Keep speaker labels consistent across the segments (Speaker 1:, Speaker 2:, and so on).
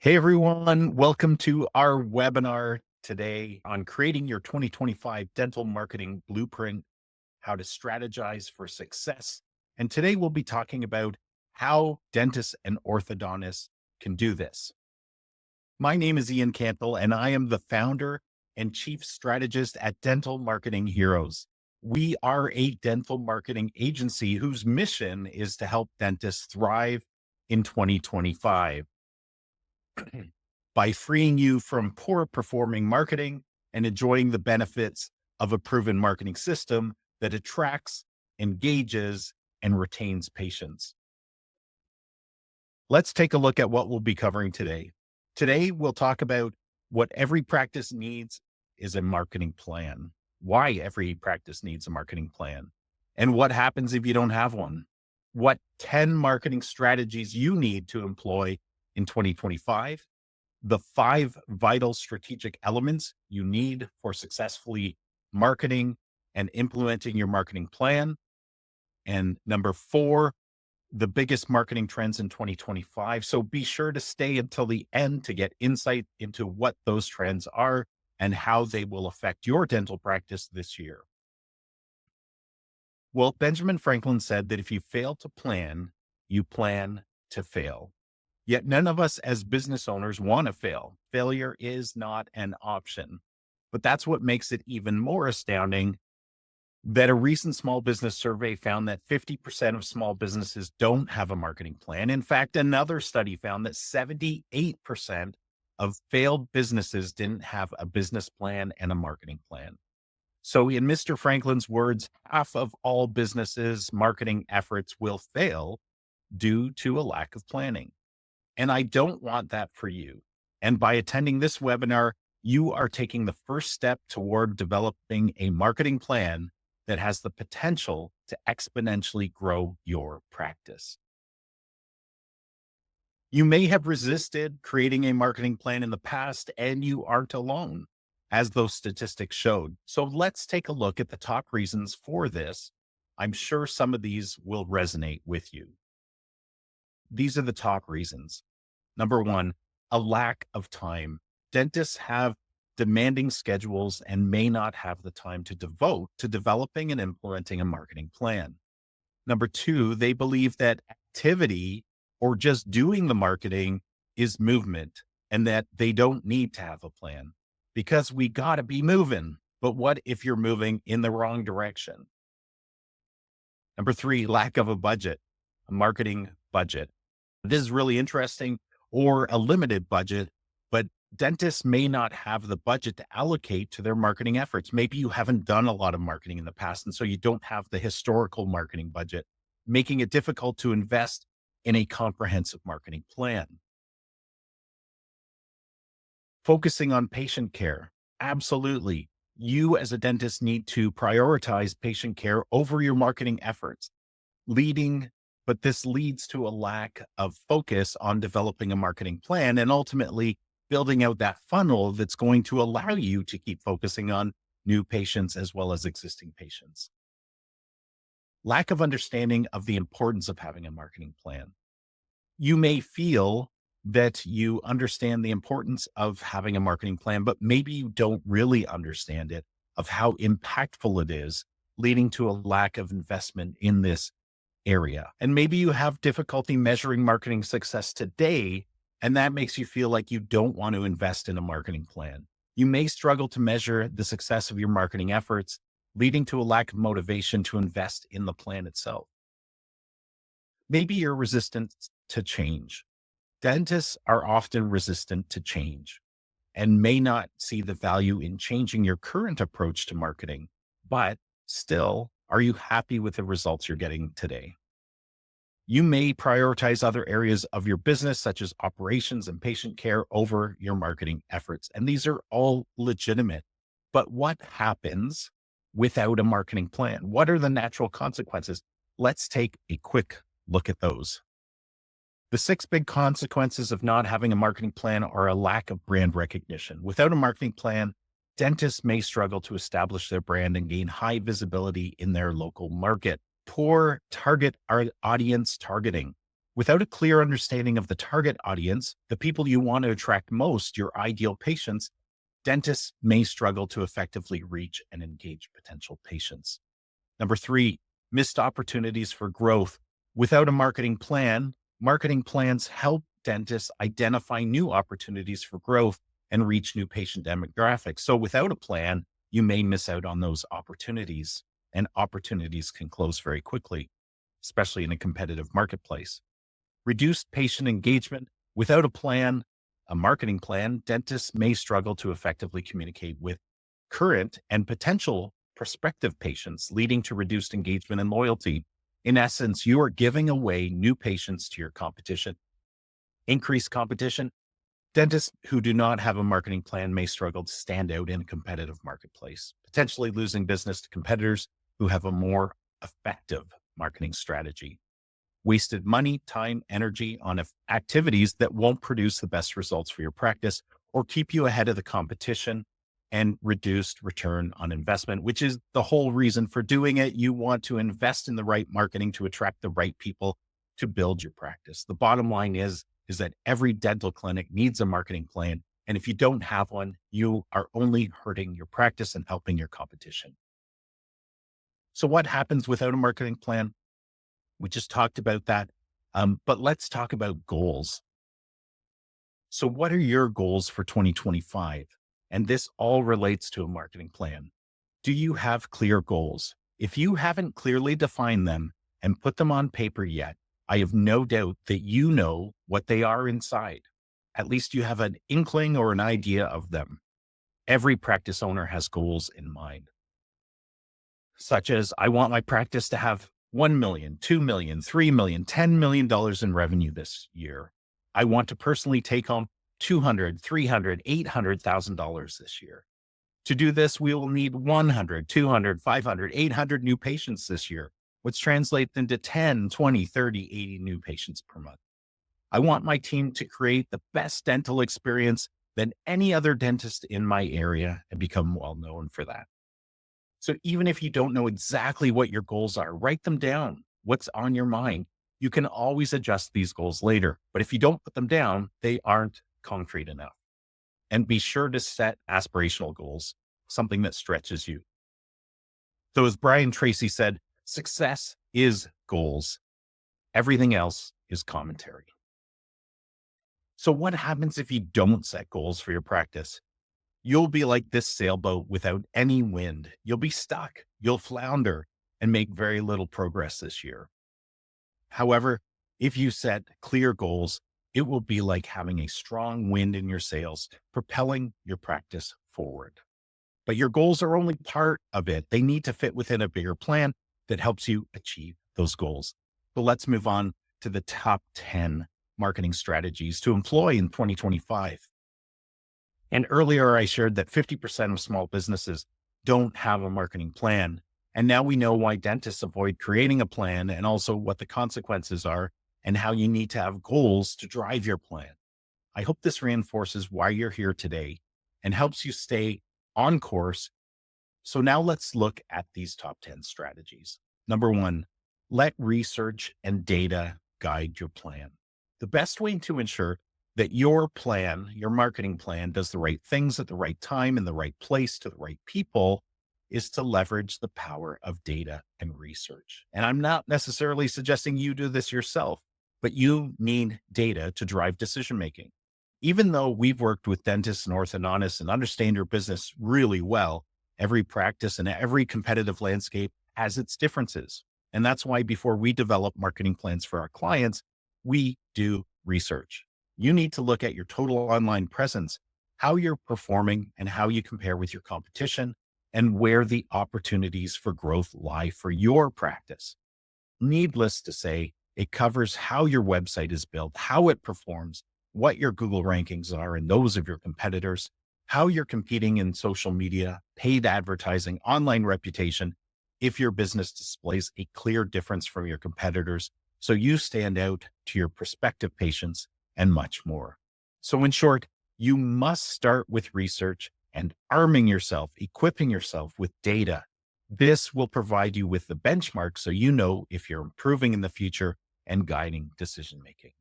Speaker 1: Hey everyone, welcome to our webinar today on creating your 2025 dental marketing blueprint, how to strategize for success. And today we'll be talking about how dentists and orthodontists can do this. My name is Ian Cantle, and I am the founder and chief strategist at Dental Marketing Heroes. We are a dental marketing agency whose mission is to help dentists thrive in 2025. By freeing you from poor performing marketing and enjoying the benefits of a proven marketing system that attracts, engages, and retains patients. Let's take a look at what we'll be covering today. Today, we'll talk about what every practice needs is a marketing plan, why every practice needs a marketing plan, and what happens if you don't have one, what 10 marketing strategies you need to employ in 2025, the 5 vital strategic elements you need for successfully marketing and implementing your marketing plan. And number 4, the biggest marketing trends in 2025. So be sure to stay until the end to get insight into what those trends are and how they will affect your dental practice this year. Well, Benjamin Franklin said that if you fail to plan, you plan to fail. Yet none of us as business owners want to fail. Failure is not an option. But that's what makes it even more astounding that a recent small business survey found that 50% of small businesses don't have a marketing plan. In fact, another study found that 78% of failed businesses didn't have a business plan and a marketing plan. So in Mr. Franklin's words, half of all businesses' marketing efforts will fail due to a lack of planning. And I don't want that for you. And by attending this webinar, you are taking the first step toward developing a marketing plan that has the potential to exponentially grow your practice. You may have resisted creating a marketing plan in the past, and you aren't alone, as those statistics showed. So let's take a look at the top reasons for this. I'm sure some of these will resonate with you. These are the top reasons. Number 1, a lack of time. Dentists have demanding schedules and may not have the time to devote to developing and implementing a marketing plan. Number 2, they believe that activity or just doing the marketing is movement and that they don't need to have a plan because we got to be moving. But what if you're moving in the wrong direction? Number 3, lack of a budget, a marketing budget. This is really interesting, or a limited budget, but dentists may not have the budget to allocate to their marketing efforts. Maybe you haven't done a lot of marketing in the past, and so you don't have the historical marketing budget, making it difficult to invest in a comprehensive marketing plan. Focusing on patient care. Absolutely. You as a dentist need to prioritize patient care over your marketing efforts, but this leads to a lack of focus on developing a marketing plan and ultimately building out that funnel that's going to allow you to keep focusing on new patients as well as existing patients. Lack of understanding of the importance of having a marketing plan. You may feel that you understand the importance of having a marketing plan, but maybe you don't really understand it, of how impactful it is, leading to a lack of investment in this area. And maybe you have difficulty measuring marketing success today, and that makes you feel like you don't want to invest in a marketing plan. You may struggle to measure the success of your marketing efforts, leading to a lack of motivation to invest in the plan itself. Maybe you're resistant to change. Dentists are often resistant to change and may not see the value in changing your current approach to marketing, but still, are you happy with the results you're getting today? You may prioritize other areas of your business, such as operations and patient care, over your marketing efforts. And these are all legitimate. But what happens without a marketing plan? What are the natural consequences? Let's take a quick look at those. The 6 big consequences of not having a marketing plan are a lack of brand recognition. Without a marketing plan, dentists may struggle to establish their brand and gain high visibility in their local market. Poor target audience targeting. Without a clear understanding of the target audience, the people you want to attract most, your ideal patients, dentists may struggle to effectively reach and engage potential patients. Number three, missed opportunities for growth. Without a marketing plans help dentists identify new opportunities for growth and reach new patient demographics. So without a plan, you may miss out on those opportunities, and opportunities can close very quickly, especially in a competitive marketplace. Reduced patient engagement. Without a marketing plan, dentists may struggle to effectively communicate with current and potential prospective patients, leading to reduced engagement and loyalty. In essence, you are giving away new patients to your competition. Increased competition. Dentists who do not have a marketing plan may struggle to stand out in a competitive marketplace, potentially losing business to competitors who have a more effective marketing strategy. Wasted money, time, energy on activities that won't produce the best results for your practice or keep you ahead of the competition, and reduced return on investment, which is the whole reason for doing it. You want to invest in the right marketing to attract the right people to build your practice. The bottom line is that every dental clinic needs a marketing plan. And if you don't have one, you are only hurting your practice and helping your competition. So what happens without a marketing plan? We just talked about that. But let's talk about goals. So what are your goals for 2025? And this all relates to a marketing plan. Do you have clear goals? If you haven't clearly defined them and put them on paper yet, I have no doubt that you know what they are inside. At least you have an inkling or an idea of them. Every practice owner has goals in mind, such as I want my practice to have $1 million, $2 million, $3 million, $10 million in revenue this year. I want to personally take home $200,000, $300,000, $800,000 this year. To do this, we will need 100, 200, 500, 800 new patients this year, which translates into 10, 20, 30, 80 new patients per month. I want my team to create the best dental experience than any other dentist in my area and become well known for that. So even if you don't know exactly what your goals are, write them down. What's on your mind? You can always adjust these goals later, but if you don't put them down, they aren't concrete enough. And be sure to set aspirational goals, something that stretches you. So as Brian Tracy said, success is goals. Everything else is commentary. So what happens if you don't set goals for your practice? You'll be like this sailboat without any wind. You'll be stuck, you'll flounder, and make very little progress this year. However, if you set clear goals, it will be like having a strong wind in your sails, propelling your practice forward. But your goals are only part of it. They need to fit within a bigger plan that helps you achieve those goals. So let's move on to the top 10 marketing strategies to employ in 2025. And earlier I shared that 50% of small businesses don't have a marketing plan. And now we know why dentists avoid creating a plan, and also what the consequences are and how you need to have goals to drive your plan. I hope this reinforces why you're here today and helps you stay on course. So now let's look at these top 10 strategies. Number one, let research and data guide your plan. The best way to ensure that your plan, your marketing plan, does the right things at the right time, in the right place, to the right people, is to leverage the power of data and research. And I'm not necessarily suggesting you do this yourself, but you need data to drive decision-making. Even though we've worked with dentists and orthodontists and understand your business really well, every practice and every competitive landscape has its differences. And that's why before we develop marketing plans for our clients, we do research. You need to look at your total online presence, how you're performing and how you compare with your competition, and where the opportunities for growth lie for your practice. Needless to say, it covers how your website is built, how it performs, what your Google rankings are and those of your competitors, how you're competing in social media, paid advertising, online reputation, if your business displays a clear difference from your competitors, so you stand out to your prospective patients, and much more. So in short, you must start with research and arming yourself, equipping yourself with data. This will provide you with the benchmark so you know if you're improving in the future and guiding decision making.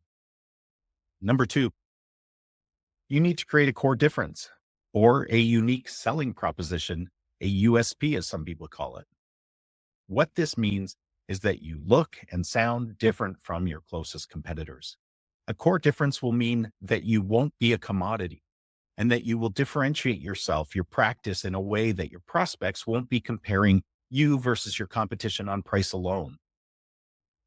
Speaker 1: Number two, you need to create a core difference or a unique selling proposition, a USP, as some people call it. What this means is that you look and sound different from your closest competitors. A core difference will mean that you won't be a commodity and that you will differentiate yourself, your practice, in a way that your prospects won't be comparing you versus your competition on price alone.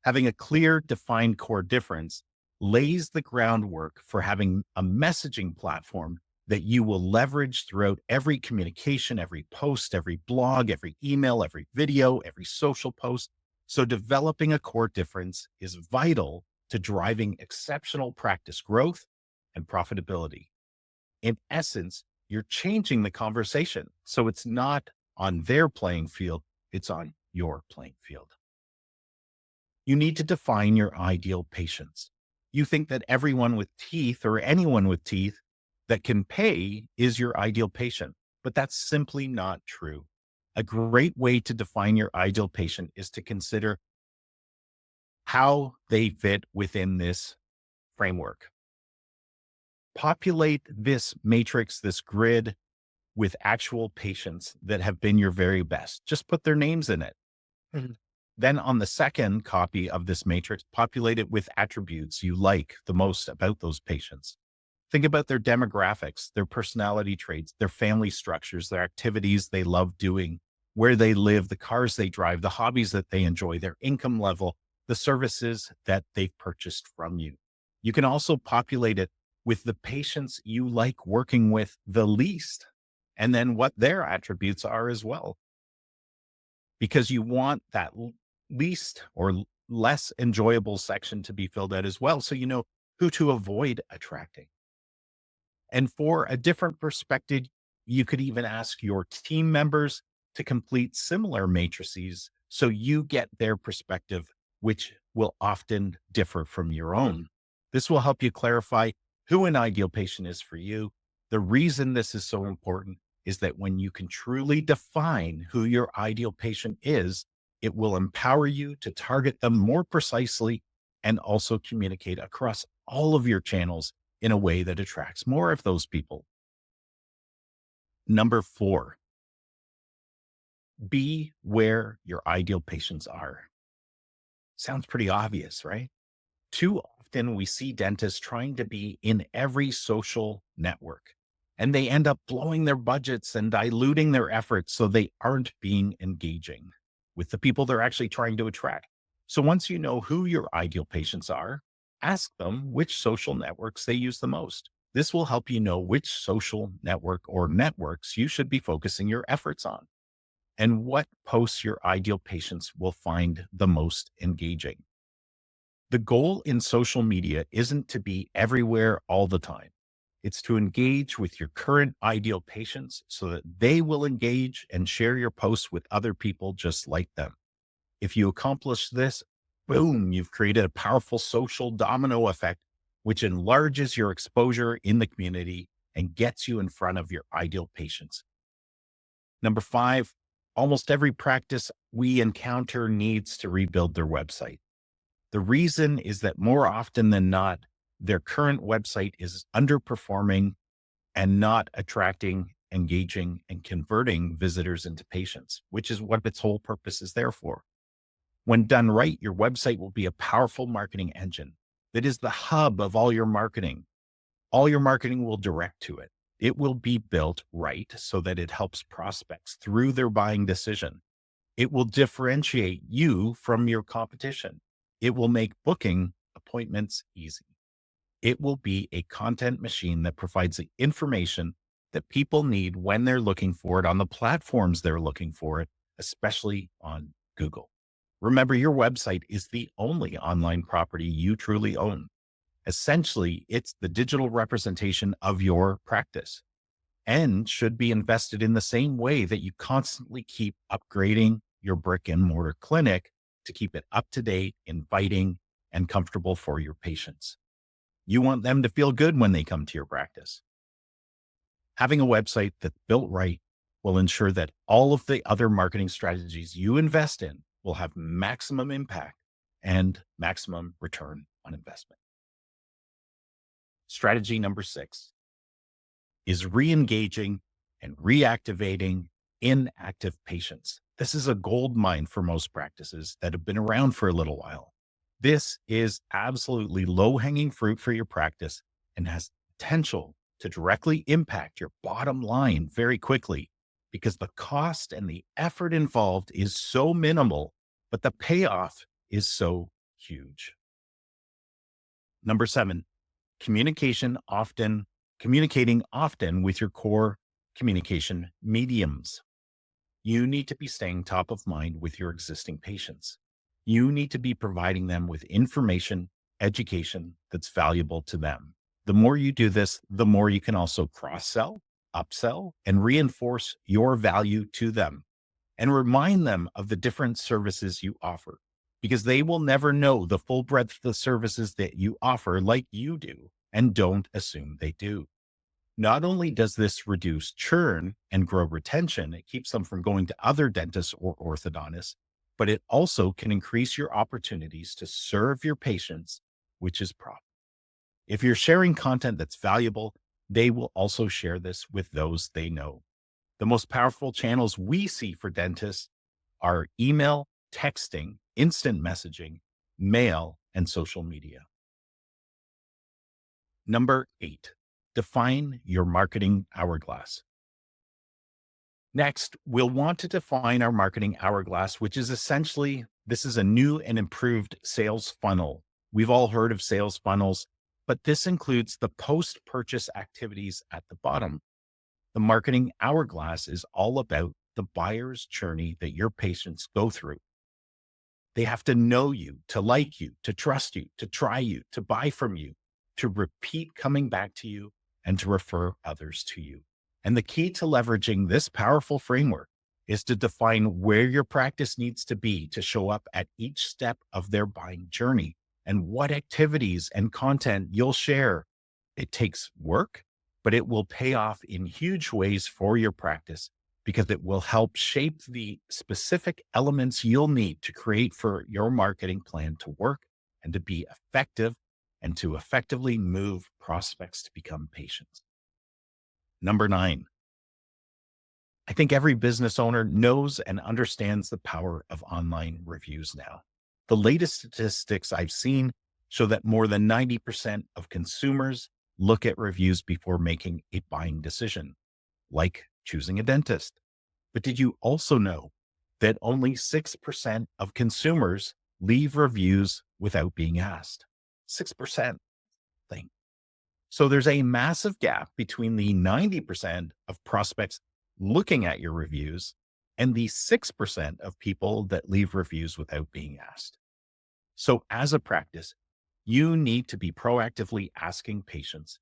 Speaker 1: Having a clear, defined core difference lays the groundwork for having a messaging platform that you will leverage throughout every communication, every post, every blog, every email, every video, every social post. So developing a core difference is vital to driving exceptional practice growth and profitability. In essence, you're changing the conversation. So it's not on their playing field, it's on your playing field. You need to define your ideal patients. You think that everyone with teeth or anyone with teeth that can pay is your ideal patient, but that's simply not true. A great way to define your ideal patient is to consider how they fit within this framework. Populate this matrix, this grid, with actual patients that have been your very best. Just put their names in it. Mhm. Then on the second copy of this matrix, populate it with attributes you like the most about those patients. Think about their demographics, their personality traits, their family structures, their activities they love doing, where they live, the cars they drive, the hobbies that they enjoy, their income level, the services that they've purchased from you. You can also populate it with the patients you like working with the least, and then what their attributes are as well, because you want that least or less enjoyable section to be filled out as well. So you know who to avoid attracting. And for a different perspective, you could even ask your team members to complete similar matrices so you get their perspective, which will often differ from your own. This will help you clarify who an ideal patient is for you. The reason this is so important is that when you can truly define who your ideal patient is, it will empower you to target them more precisely and also communicate across all of your channels in a way that attracts more of those people. Number four, be where your ideal patients are. Sounds pretty obvious, right? Too often we see dentists trying to be in every social network, and they end up blowing their budgets and diluting their efforts so they aren't being engaging with the people they're actually trying to attract. So once you know who your ideal patients are, ask them which social networks they use the most. This will help you know which social network or networks you should be focusing your efforts on and what posts your ideal patients will find the most engaging. The goal in social media isn't to be everywhere all the time. It's to engage with your current ideal patients so that they will engage and share your posts with other people just like them. If you accomplish this, boom, you've created a powerful social domino effect, which enlarges your exposure in the community and gets you in front of your ideal patients. Number five, almost every practice we encounter needs to rebuild their website. The reason is that more often than not, their current website is underperforming and not attracting, engaging, and converting visitors into patients, which is what its whole purpose is there for. When done right, your website will be a powerful marketing engine that is the hub of all your marketing. All your marketing will direct to it. It will be built right so that it helps prospects through their buying decision. It will differentiate you from your competition. It will make booking appointments easy. It will be a content machine that provides the information that people need when they're looking for it on the platforms they're looking for it, especially on Google. Remember, your website is the only online property you truly own. Essentially, it's the digital representation of your practice and should be invested in the same way that you constantly keep upgrading your brick and mortar clinic to keep it up to date, inviting, and comfortable for your patients. You want them to feel good when they come to your practice. Having a website that's built right will ensure that all of the other marketing strategies you invest in will have maximum impact and maximum return on investment. Strategy number 6 is re-engaging and reactivating inactive patients. This is a gold mine for most practices that have been around for a little while. This is absolutely low-hanging fruit for your practice and has potential to directly impact your bottom line very quickly because the cost and the effort involved is so minimal, but the payoff is so huge. Number 7, communication often communicating often with your core communication mediums. You need to be staying top of mind with your existing patients. You need to be providing them with information, education that's valuable to them. The more you do this, the more you can also cross-sell, upsell, and reinforce your value to them and remind them of the different services you offer because they will never know the full breadth of the services that you offer like you do, and don't assume they do. Not only does this reduce churn and grow retention, it keeps them from going to other dentists or orthodontists, but it also can increase your opportunities to serve your patients, which is profit. If you're sharing content that's valuable, they will also share this with those they know. The most powerful channels we see for dentists are email, texting, instant messaging, mail, and social media. Number 8, define your marketing hourglass. Next, we'll want to define our marketing hourglass, which is essentially, this is a new and improved sales funnel. We've all heard of sales funnels, but this includes the post-purchase activities at the bottom. The marketing hourglass is all about the buyer's journey that your patients go through. They have to know you, to like you, to trust you, to try you, to buy from you, to repeat coming back to you, and to refer others to you. And the key to leveraging this powerful framework is to define where your practice needs to be to show up at each step of their buying journey and what activities and content you'll share. It takes work, but it will pay off in huge ways for your practice because it will help shape the specific elements you'll need to create for your marketing plan to work and to be effective and to effectively move prospects to become patients. Number 9, I think every business owner knows and understands the power of online reviews now. The latest statistics I've seen show that more than 90% of consumers look at reviews before making a buying decision, like choosing a dentist. But did you also know that only 6% of consumers leave reviews without being asked? 6% thing. So there's a massive gap between the 90% of prospects looking at your reviews and the 6% of people that leave reviews without being asked. So as a practice, you need to be proactively asking patients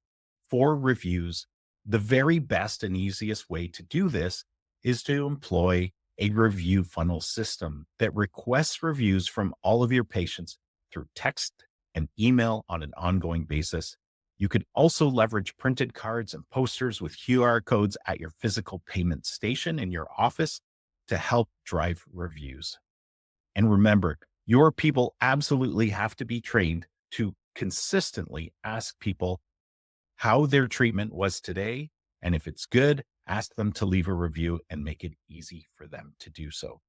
Speaker 1: for reviews. The very best and easiest way to do this is to employ a review funnel system that requests reviews from all of your patients through text and email on an ongoing basis. You could also leverage printed cards and posters with QR codes at your physical payment station in your office to help drive reviews. And remember, your people absolutely have to be trained to consistently ask people how their treatment was today. And if it's good, ask them to leave a review and make it easy for them to do so.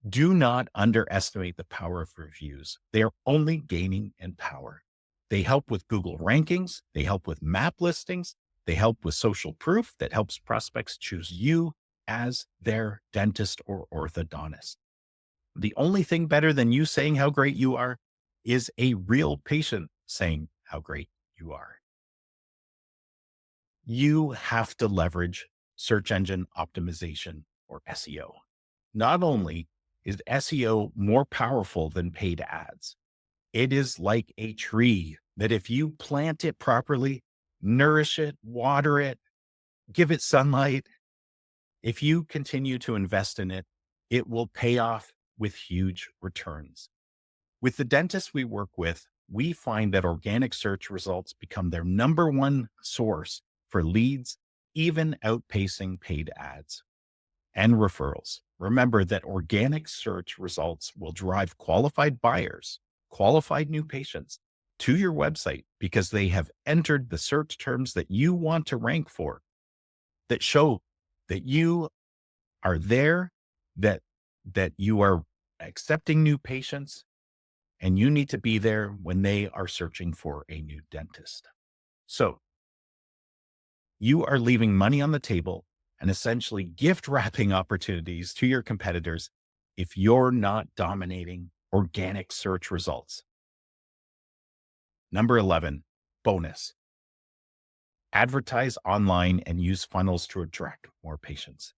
Speaker 1: Do not underestimate the power of reviews. They are only gaining in power. They help with Google rankings. They help with map listings. They help with social proof that helps prospects choose you as their dentist or orthodontist. The only thing better than you saying how great you are is a real patient saying how great you are. You have to leverage search engine optimization, or SEO. Not only is SEO more powerful than paid ads, it is like a tree that if you plant it properly, nourish it, water it, give it sunlight, if you continue to invest in it, it will pay off with huge returns. With the dentists we work with, we find that organic search results become their number one source for leads, even outpacing paid ads and referrals. Remember that organic search results will drive qualified buyers, qualified new patients to your website because they have entered the search terms that you want to rank for, that show that you are there, that you are accepting new patients, and you need to be there when they are searching for a new dentist. So you are leaving money on the table and essentially gift wrapping opportunities to your competitors if you're not dominating organic search results. Number 11, bonus. Advertise online and use funnels to attract more patients.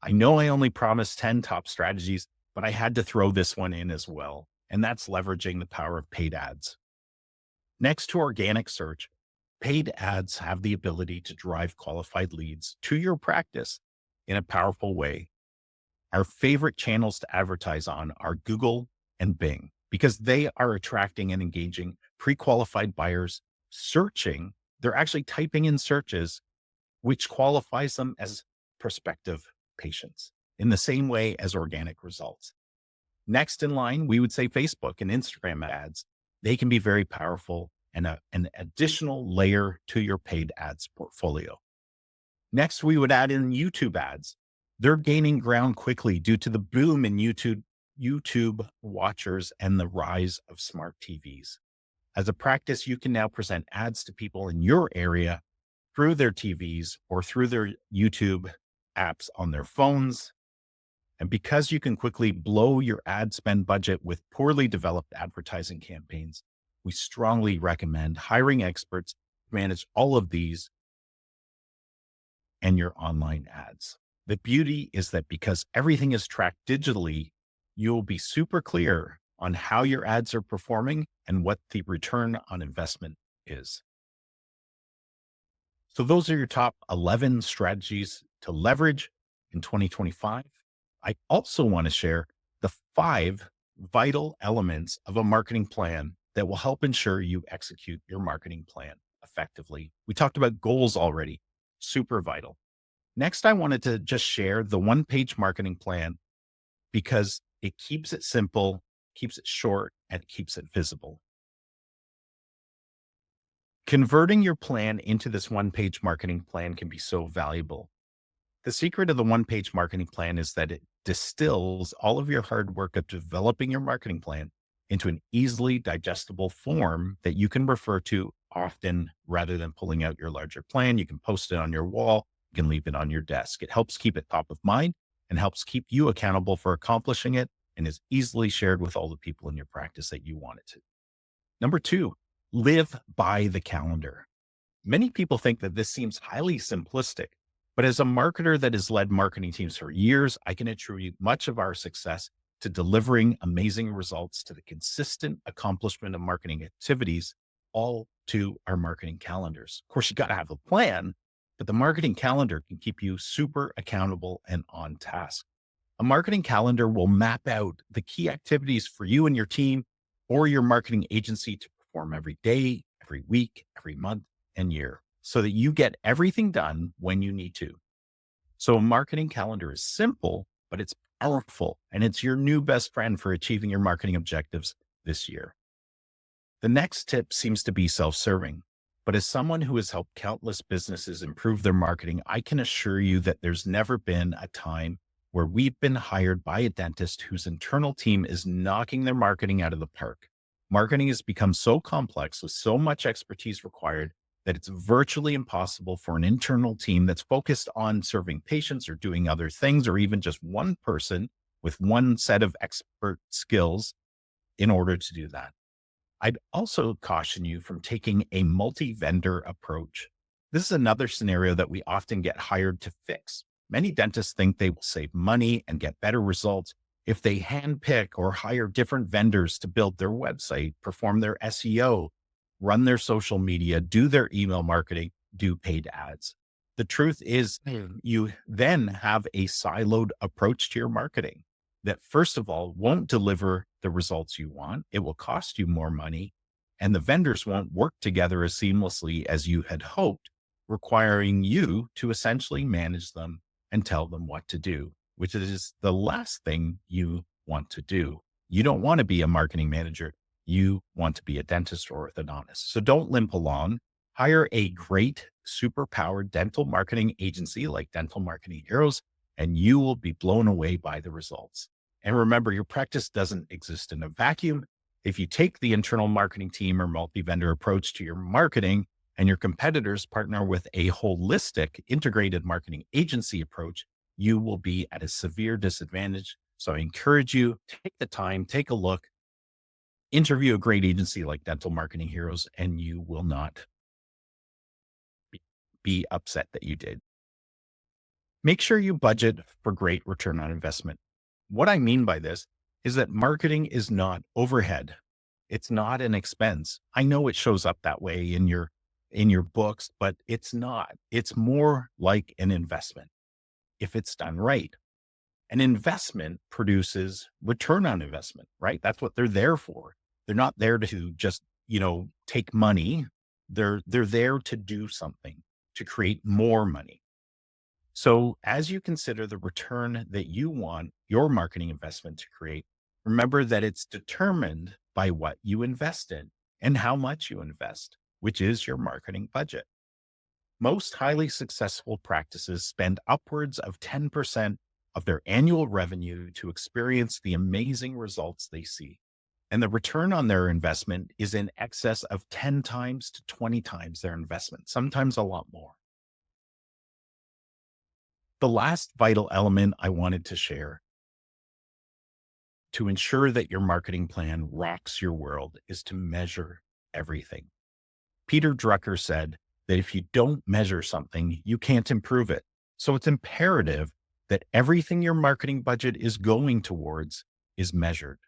Speaker 1: I know I only promised 10 top strategies, but I had to throw this one in as well, and that's leveraging the power of paid ads. Next to organic search, paid ads have the ability to drive qualified leads to your practice in a powerful way. Our favorite channels to advertise on are Google and Bing because they are attracting and engaging pre-qualified buyers searching. They're actually typing in searches, which qualifies them as prospective patients in the same way as organic results. Next in line, we would say Facebook and Instagram ads. They can be very powerful and an additional layer to your paid ads portfolio. Next, we would add in YouTube ads. They're gaining ground quickly due to the boom in YouTube watchers and the rise of smart TVs. As a practice, you can now present ads to people in your area through their TVs or through their YouTube apps on their phones. And because you can quickly blow your ad spend budget with poorly developed advertising campaigns, we strongly recommend hiring experts to manage all of these and your online ads. The beauty is that because everything is tracked digitally, you'll be super clear on how your ads are performing and what the return on investment is. So those are your top 11 strategies to leverage in 2025. I also want to share the 5 vital elements of a marketing plan that will help ensure you execute your marketing plan effectively. We talked about goals already, super vital. Next, I wanted to just share the one-page marketing plan because it keeps it simple, keeps it short, and it keeps it visible. Converting your plan into this one-page marketing plan can be so valuable. The secret of the one-page marketing plan is that it distills all of your hard work of developing your marketing plan into an easily digestible form that you can refer to often rather than pulling out your larger plan. You can post it on your wall, you can leave it on your desk. It helps keep it top of mind and helps keep you accountable for accomplishing it and is easily shared with all the people in your practice that you want it to. Number 2, live by the calendar. Many people think that this seems highly simplistic, but as a marketer that has led marketing teams for years, I can attribute much of our success to delivering amazing results to the consistent accomplishment of marketing activities, all to our marketing calendars. Of course, you got to have a plan, but the marketing calendar can keep you super accountable and on task. A marketing calendar will map out the key activities for you and your team or your marketing agency to perform every day, every week, every month, and year so that you get everything done when you need to. So a marketing calendar is simple, but it's powerful and it's your new best friend for achieving your marketing objectives this year. The next tip seems to be self-serving, but as someone who has helped countless businesses improve their marketing, I can assure you that there's never been a time where we've been hired by a dentist whose internal team is knocking their marketing out of the park. Marketing has become so complex with so much expertise required that it's virtually impossible for an internal team that's focused on serving patients or doing other things, or even just one person with one set of expert skills in order to do that. I'd also caution you from taking a multi-vendor approach. This is another scenario that we often get hired to fix. Many dentists think they will save money and get better results if they handpick or hire different vendors to build their website, perform their SEO, run their social media, do their email marketing, do paid ads. The truth is, you then have a siloed approach to your marketing that, first of all, won't deliver the results you want. It will cost you more money, and the vendors won't work together as seamlessly as you had hoped, requiring you to essentially manage them and tell them what to do, which is the last thing you want to do. You don't want to be a marketing manager. You want to be a dentist or orthodontist. So don't limp along. Hire a great, super powered dental marketing agency like Dental Marketing Heroes, and you will be blown away by the results. And remember, your practice doesn't exist in a vacuum. If you take the internal marketing team or multi-vendor approach to your marketing and your competitors partner with a holistic integrated marketing agency approach, you will be at a severe disadvantage. So I encourage you, take the time, take a look, interview a great agency like Dental Marketing Heroes, and you will not be upset that you did. Make sure you budget for great return on investment. What I mean by this is that marketing is not overhead. It's not an expense. I know it shows up that way in your books, but it's not. It's more like an investment if it's done right. An investment produces return on investment, right? That's what they're there for. They're not there to just, take money. They're there to do something, to create more money. So as you consider the return that you want your marketing investment to create, remember that it's determined by what you invest in and how much you invest, which is your marketing budget. Most highly successful practices spend upwards of 10% of their annual revenue to experience the amazing results they see. And the return on their investment is in excess of 10 times to 20 times their investment, sometimes a lot more. The last vital element I wanted to share to ensure that your marketing plan rocks your world is to measure everything. Peter Drucker said that if you don't measure something, you can't improve it. So it's imperative that everything your marketing budget is going towards is measured.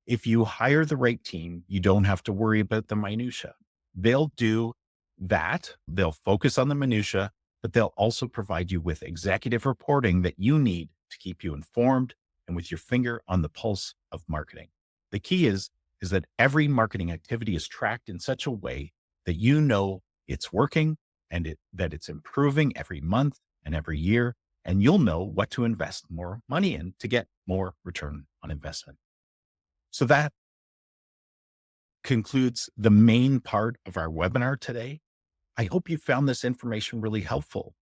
Speaker 1: If you hire the right team, you don't have to worry about the minutia. They'll do that. They'll focus on the minutia, but they'll also provide you with executive reporting that you need to keep you informed and with your finger on the pulse of marketing. The key is that every marketing activity is tracked in such a way that you know it's working and that it's improving every month and every year, and you'll know what to invest more money in to get more return on investment. So that concludes the main part of our webinar today. I hope you found this information really helpful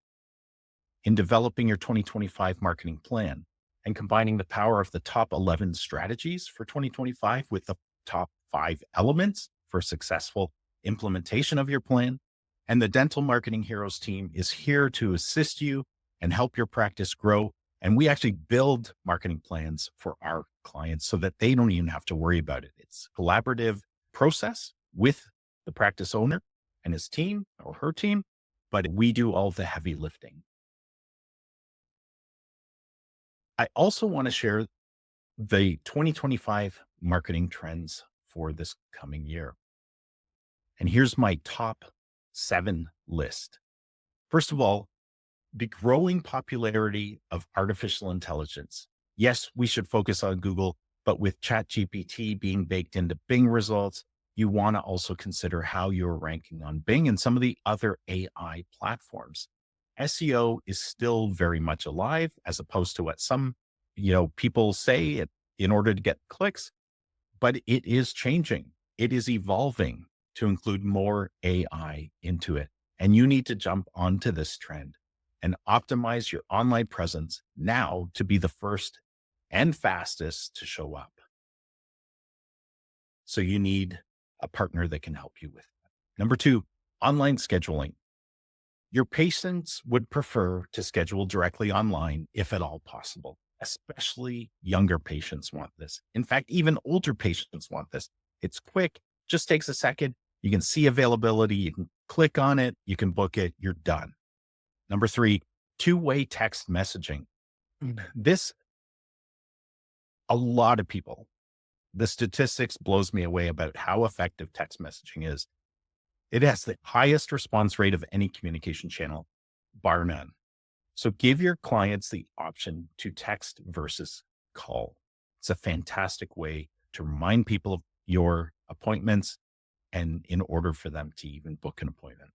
Speaker 1: in developing your 2025 marketing plan and combining the power of the top 11 strategies for 2025 with the top 5 elements for successful implementation of your plan. And the Dental Marketing Heroes team is here to assist you and help your practice grow. And we actually build marketing plans for our clients so that they don't even have to worry about it. It's a collaborative process with the practice owner and his team or her team, but we do all the heavy lifting. I also want to share the 2025 marketing trends for this coming year. And here's my top 7 list. First of all, the growing popularity of artificial intelligence. Yes, we should focus on Google, but with ChatGPT being baked into Bing results, you want to also consider how you're ranking on Bing and some of the other AI platforms. SEO is still very much alive as opposed to what some, people say in order to get clicks, but it is changing. It is evolving to include more AI into it. And you need to jump onto this trend and optimize your online presence now to be the first and fastest to show up. So you need a partner that can help you with that. Number 2, online scheduling. Your patients would prefer to schedule directly online if at all possible. Especially younger patients want this. In fact, even older patients want this. It's quick, just takes a second. You can see availability. You can click on it. You can book it. You're done. Number 3, two-way text messaging. A lot of people, the statistics blows me away about how effective text messaging is. It has the highest response rate of any communication channel, bar none. So give your clients the option to text versus call. It's a fantastic way to remind people of your appointments and in order for them to even book an appointment.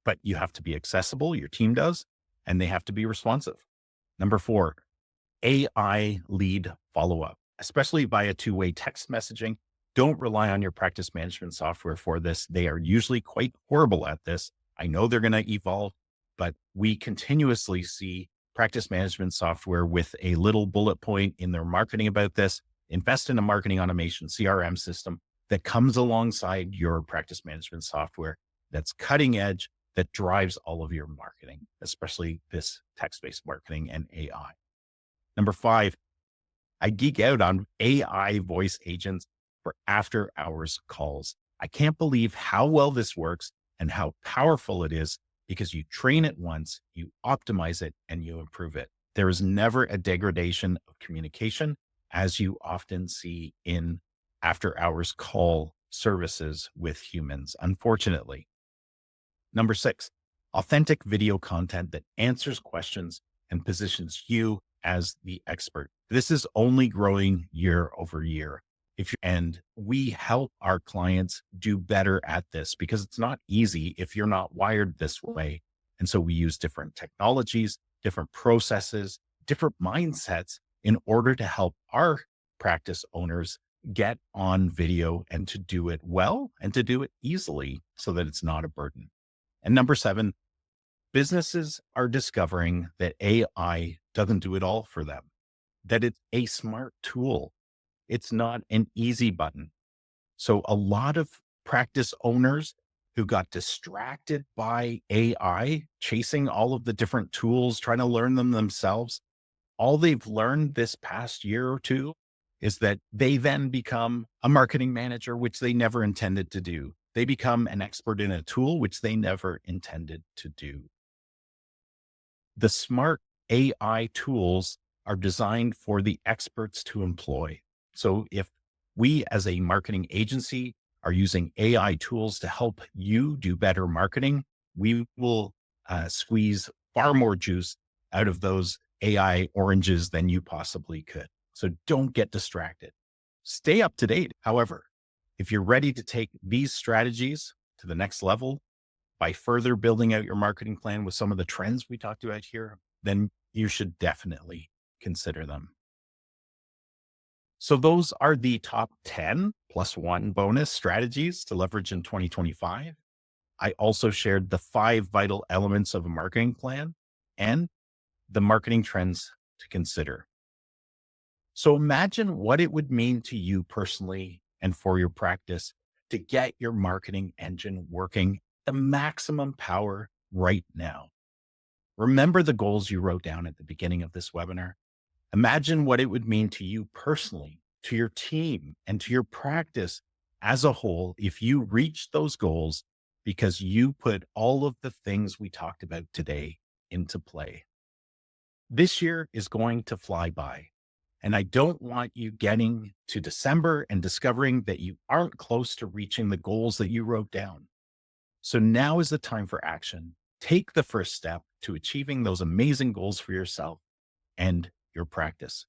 Speaker 1: But you have to be accessible, your team does, and they have to be responsive. Number 4, AI lead follow-up. especially via two-way text messaging. Don't rely on your practice management software for this. They are usually quite horrible at this. I know they're going to evolve, but we continuously see practice management software with a little bullet point in their marketing about this. Invest in a marketing automation CRM system that comes alongside your practice management software that's cutting edge, that drives all of your marketing, especially this text-based marketing and AI. Number 5, I geek out on AI voice agents for after hours calls. I can't believe how well this works and how powerful it is because you train it once, you optimize it, and you improve it. There is never a degradation of communication, as you often see in after hours call services with humans, unfortunately. Number 6, authentic video content that answers questions and positions you as the expert. This is only growing year over year. And we help our clients do better at this because it's not easy if you're not wired this way. And so we use different technologies, different processes, different mindsets in order to help our practice owners get on video and to do it well and to do it easily so that it's not a burden. And number 7, businesses are discovering that AI doesn't do it all for them, that it's a smart tool. It's not an easy button. So a lot of practice owners who got distracted by AI, chasing all of the different tools, trying to learn them themselves, all they've learned this past year or two is that they then become a marketing manager, which they never intended to do. They become an expert in a tool, which they never intended to do. The smart AI tools are designed for the experts to employ. So if we as a marketing agency are using AI tools to help you do better marketing, we will squeeze far more juice out of those AI oranges than you possibly could. So don't get distracted. Stay up to date. However, if you're ready to take these strategies to the next level by further building out your marketing plan with some of the trends we talked about here, then you should definitely consider them. So those are the top 10 plus one bonus strategies to leverage in 2025. I also shared the 5 vital elements of a marketing plan and the marketing trends to consider. So imagine what it would mean to you personally and for your practice to get your marketing engine working the maximum power right now. Remember the goals you wrote down at the beginning of this webinar. Imagine what it would mean to you personally, to your team, and to your practice as a whole if you reach those goals because you put all of the things we talked about today into play. This year is going to fly by, and I don't want you getting to December and discovering that you aren't close to reaching the goals that you wrote down. So now is the time for action. Take the first step to achieving those amazing goals for yourself and your practice.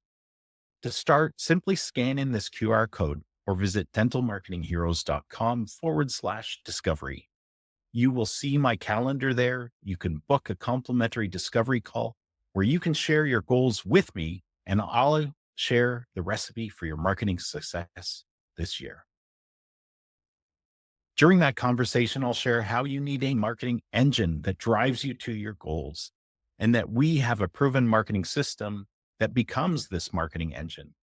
Speaker 1: To start, simply scan in this QR code or visit dentalmarketingheroes.com/discovery. You will see my calendar there. You can book a complimentary discovery call where you can share your goals with me, and I'll share the recipe for your marketing success this year. During that conversation, I'll share how you need a marketing engine that drives you to your goals, and that we have a proven marketing system that becomes this marketing engine,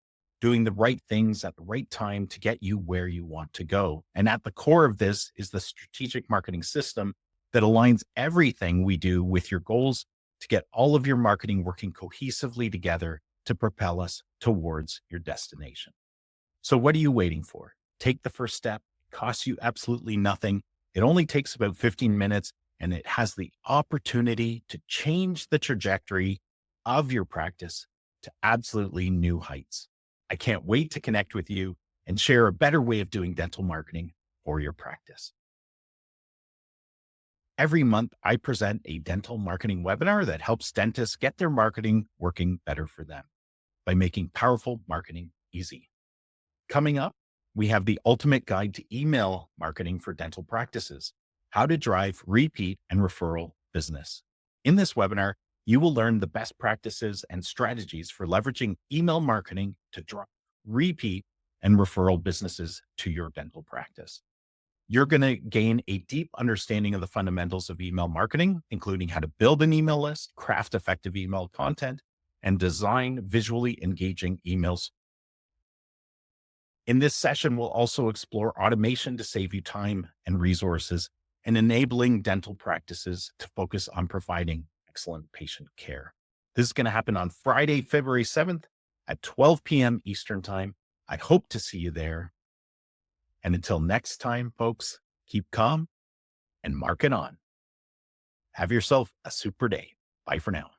Speaker 1: doing the right things at the right time to get you where you want to go. And at the core of this is the strategic marketing system that aligns everything we do with your goals to get all of your marketing working cohesively together to propel us towards your destination. So what are you waiting for? Take the first step. It costs you absolutely nothing. It only takes about 15 minutes, and it has the opportunity to change the trajectory of your practice to absolutely new heights. I can't wait to connect with you and share a better way of doing dental marketing for your practice. Every month, I present a dental marketing webinar that helps dentists get their marketing working better for them by making powerful marketing easy. Coming up, we have the ultimate guide to email marketing for dental practices, how to drive repeat and referral business. In this webinar, you will learn the best practices and strategies for leveraging email marketing to drive repeat, and referral businesses to your dental practice. You're going to gain a deep understanding of the fundamentals of email marketing, including how to build an email list, craft effective email content, and design visually engaging emails. In this session, we'll also explore automation to save you time and resources and enabling dental practices to focus on providing excellent patient care. This is going to happen on Friday, February 7th at 12 p.m. Eastern Time. I hope to see you there. And until next time, folks, keep calm and mark it on. Have yourself a super day. Bye for now.